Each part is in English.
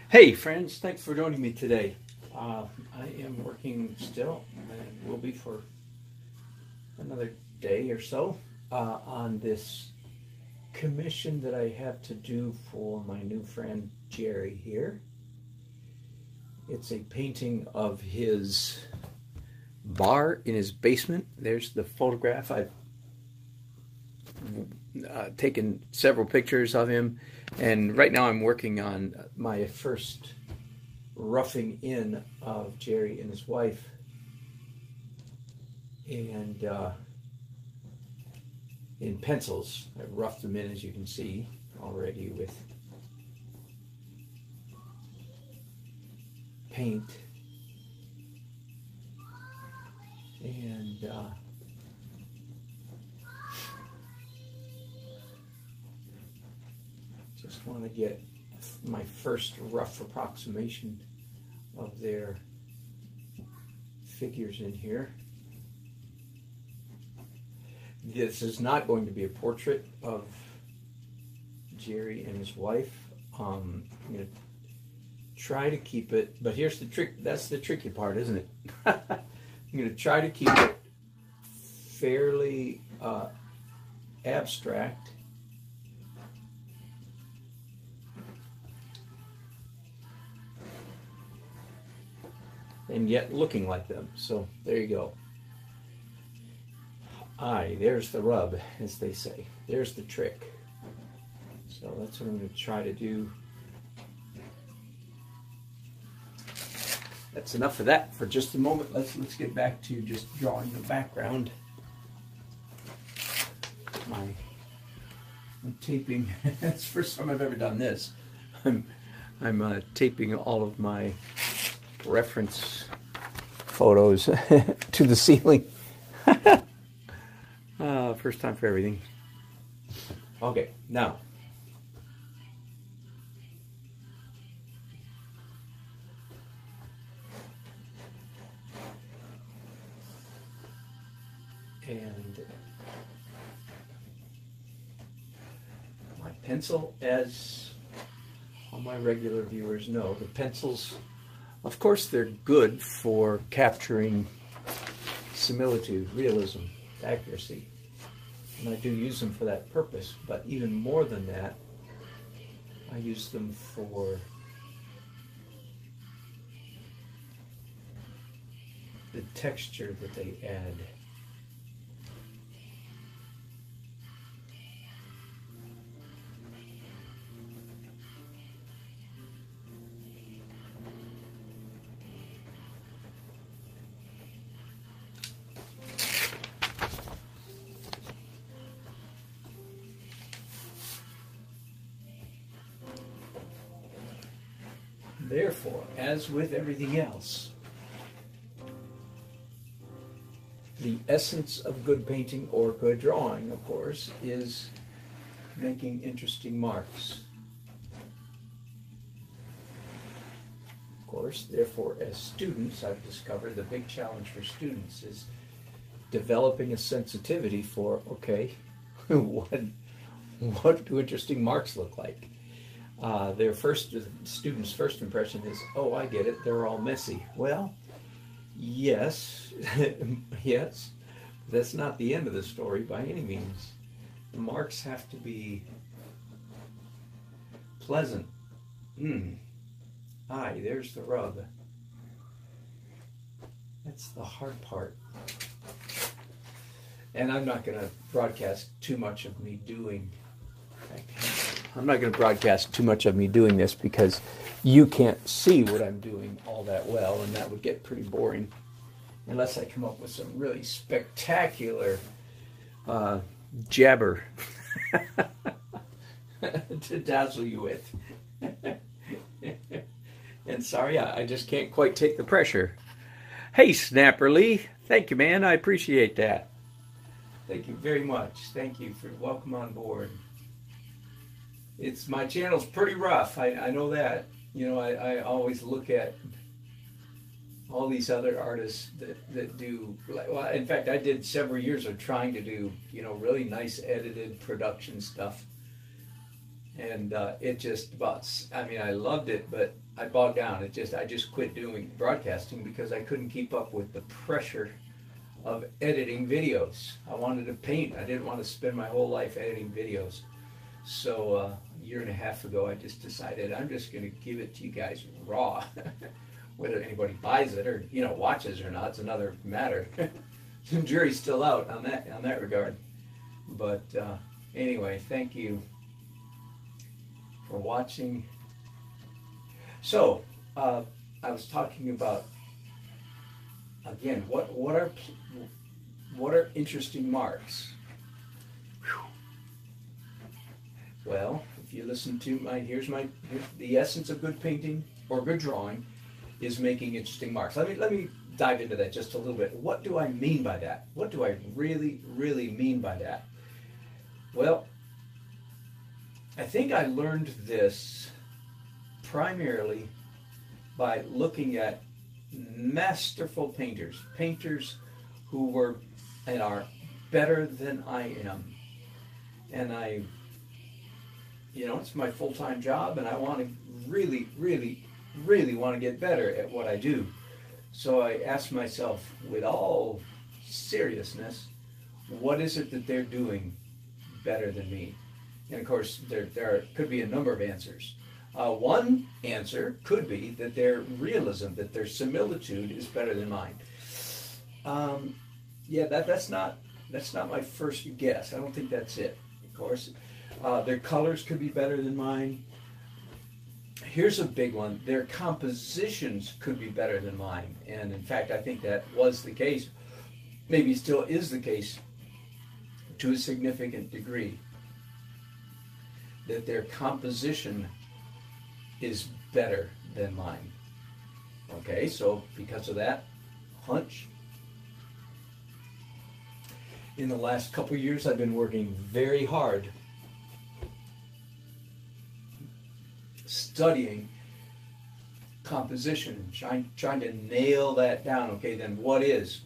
Hey friends, thanks for joining me today. I am working still, and will be for another day or so, on this commission that I have to do for my new friend Jerry here. It's a painting of his bar in his basement. There's the photograph. I've taken several pictures of him, and right now I'm working on my first roughing in of Jerry and his wife, and in pencils. I've roughed them in, as you can see already, with paint, and just want to get my first rough approximation of their figures in here. This is not going to be a portrait of Jerry and his wife. I'm going to try to keep it, but here's the trick. That's the tricky part, isn't it? I'm going to try to keep it fairly abstract, and yet looking like them. So there you go. Aye, there's the rub, as they say. There's the trick. So that's what I'm going to try to do. That's enough of that for just a moment. Let's get back to just drawing the background. I'm taping. That's the first time I've ever done this. I'm taping all of my reference photos to the ceiling. First time for everything. Okay, now and my pencil, as all my regular viewers know, the pencils, of course, they're good for capturing similitude, realism, accuracy, and I do use them for that purpose. But even more than that, I use them for the texture that they add. Therefore, as with everything else, the essence of good painting, or good drawing, of course, is making interesting marks. Of course, therefore, as students, I've discovered the big challenge for students is developing a sensitivity for, okay, what do interesting marks look like? The student's first impression is, oh, I get it, they're all messy. Well, yes, yes, that's not the end of the story by any means. The marks have to be pleasant. Aye, there's the rub. That's the hard part. And I'm not going to broadcast too much of me doing this because you can't see what I'm doing all that well, and that would get pretty boring unless I come up with some really spectacular jabber to dazzle you with. And sorry, I just can't quite take the pressure. Hey, Snapperly, thank you, man. I appreciate that. Thank you very much. Thank you for welcome on board. My channel's pretty rough. I know that. You know, I always look at all these other artists that do, well, in fact, I did several years of trying to do, you know, really nice edited production stuff. And it just about, I mean, I loved it, but I bogged down. I just quit doing broadcasting because I couldn't keep up with the pressure of editing videos. I wanted to paint. I didn't want to spend my whole life editing videos. So a year and a half ago, I just decided I'm just going to give it to you guys raw. Whether anybody buys it or watches or not, it's another matter. The jury's still out on that regard. But anyway, thank you for watching. So I was talking about again what are interesting marks. Whew. Well, if you listen to here's the essence of good painting or good drawing is making interesting marks. Let me dive into that just a little bit. What do I mean by that? What do I really mean by that? Well, I think I learned this primarily by looking at masterful painters who were and are better than I am. And it's my full-time job, and I want to really want to get better at what I do. So I asked myself with all seriousness, what is it that they're doing better than me? And of course, there could be a number of answers. One answer could be that their realism, that their similitude is better than mine. That's not my first guess. I don't think that's it. Of course, their colors could be better than mine. Here's a big one. Their compositions could be better than mine. And in fact, I think that was the case. Maybe still is the case to a significant degree. That their composition is better than mine. Okay, so because of that hunch, in the last couple years I've been working very hard studying composition, trying to nail that down. Okay, then what is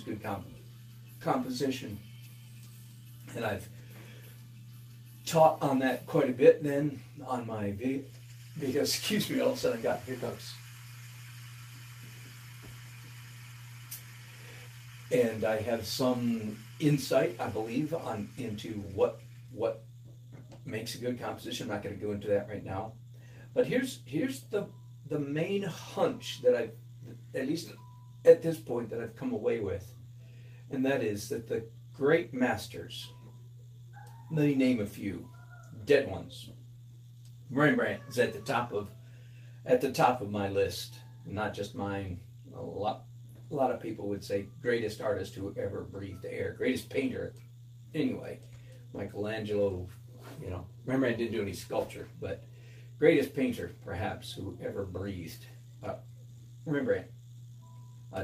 good composition? And I've taught on that quite a bit then on my video, because excuse me, all of a sudden I got hiccups. And I have some insight, I believe, into what makes a good composition. I'm not going to go into that right now. But here's the main hunch that I've, at least at this point, that I've come away with. And that is that the great masters, let me name a few, dead ones. Rembrandt is at the top of my list, not just mine. A lot of people would say greatest artist who ever breathed air, greatest painter. Anyway, Michelangelo, Rembrandt didn't do any sculpture, but greatest painter perhaps who ever breathed. Rembrandt.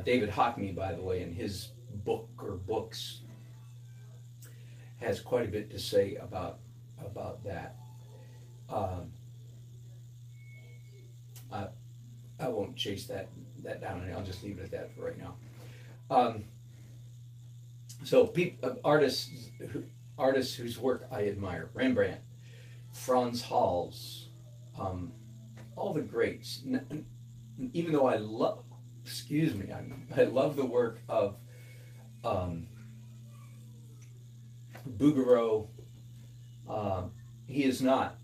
David Hockney, by the way, in his book or books, has quite a bit to say about that. I won't chase that down, and I'll just leave it at that for right now. So artists whose work I admire: Rembrandt, Franz Hals, all the greats. Even though I love the work of Bouguereau. He is not.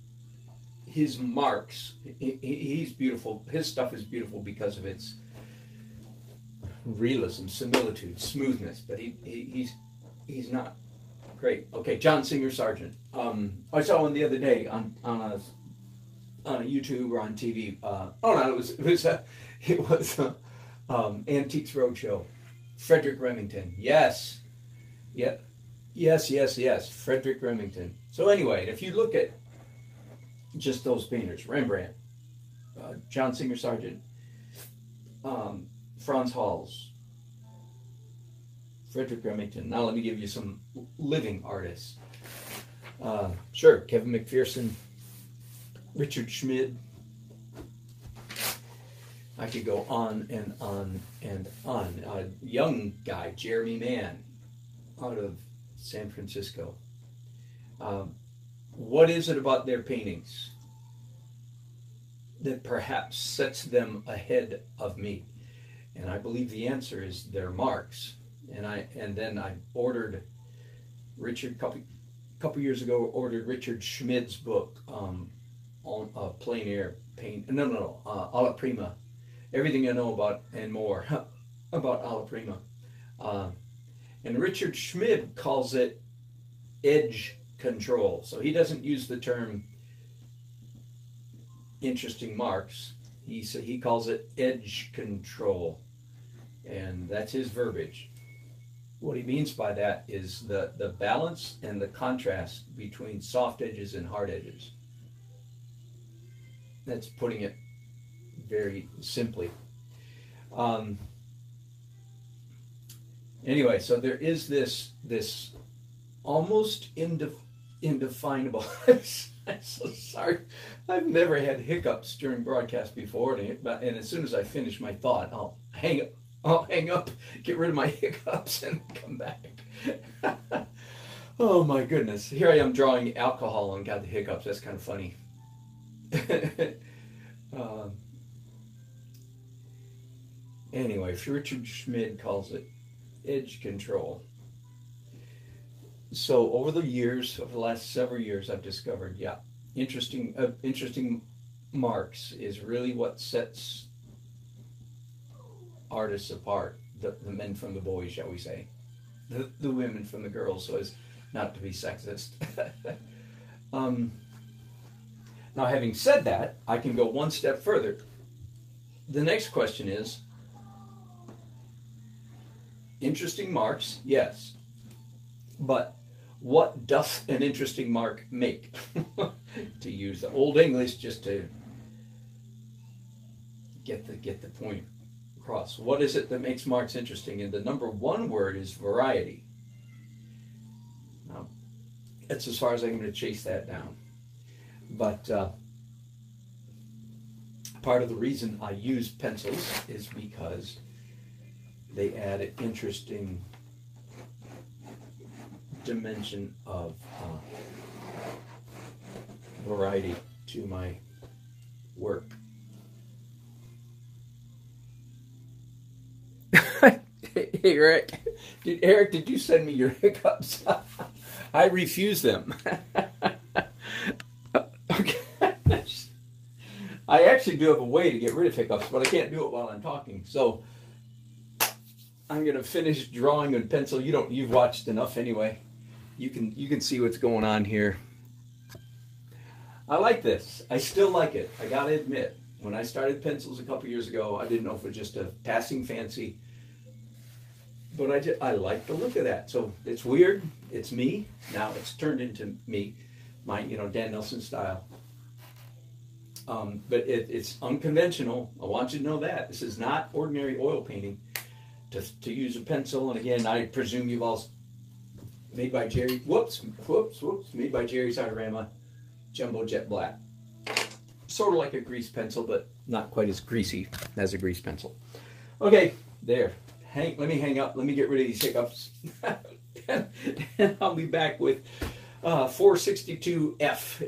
His marks, he's beautiful. His stuff is beautiful because of its realism, similitude, smoothness. But he's not great. Okay, John Singer Sargent. I saw one the other day on a YouTube or on TV. It was Antiques Roadshow. Frederick Remington. Yes. Yep. Yes. Frederick Remington. So anyway, if you look at just those painters, Rembrandt, John Singer Sargent, Franz Hals, Frederick Remington. Now let me give you some living artists. Sure, Kevin McPherson, Richard Schmid. I could go on and on and on. A young guy, Jeremy Mann, out of San Francisco. What is it about their paintings that perhaps sets them ahead of me? And I believe the answer is their marks. And then I ordered couple years ago, ordered Richard Schmid's book on plein air paint. Alla Prima, everything I know about and more about Alla Prima. And Richard Schmid calls it edge control. So he doesn't use the term interesting marks. He calls it edge control, and that's his verbiage. What he means by that is the balance and the contrast between soft edges and hard edges. That's putting it very simply. Anyway, so there is this almost indefinable. I'm so sorry. I've never had hiccups during broadcast before, and as soon as I finish my thought, I'll hang up, get rid of my hiccups, and come back. Oh my goodness! Here I am drawing alcohol and got the hiccups. That's kind of funny. Anyway, Richard Schmid calls it edge control. So over the last several years, I've discovered, interesting marks is really what sets artists apart, the men from the boys, shall we say, the women from the girls, so as not to be sexist. Now, having said that, I can go one step further. The next question is, interesting marks, yes, but what doth an interesting mark make? To use the old English, just to get the point across. What is it that makes marks interesting? And the number one word is variety. Now, that's as far as I'm going to chase that down. But part of the reason I use pencils is because they add an interesting dimension of variety to my work. Hey, Eric, did you send me your hiccups? I refuse them. Okay. I actually do have a way to get rid of hiccups, but I can't do it while I'm talking. So I'm going to finish drawing with pencil. You've watched enough anyway. You can see what's going on here. I like this. I still like it. I got to admit, when I started pencils a couple years ago, I didn't know if it was just a passing fancy, but I like the look of that. So it's weird. It's me. Now it's turned into me, my Dan Nelson style. But it's unconventional. I want you to know that. This is not ordinary oil painting. To use a pencil, and again, I presume you've all made by Jerry. Made by Jerry Sartorama, Jumbo Jet Black. Sort of like a grease pencil, but not quite as greasy as a grease pencil. Okay, there. Let me hang up. Let me get rid of these hiccups, and I'll be back with 462F.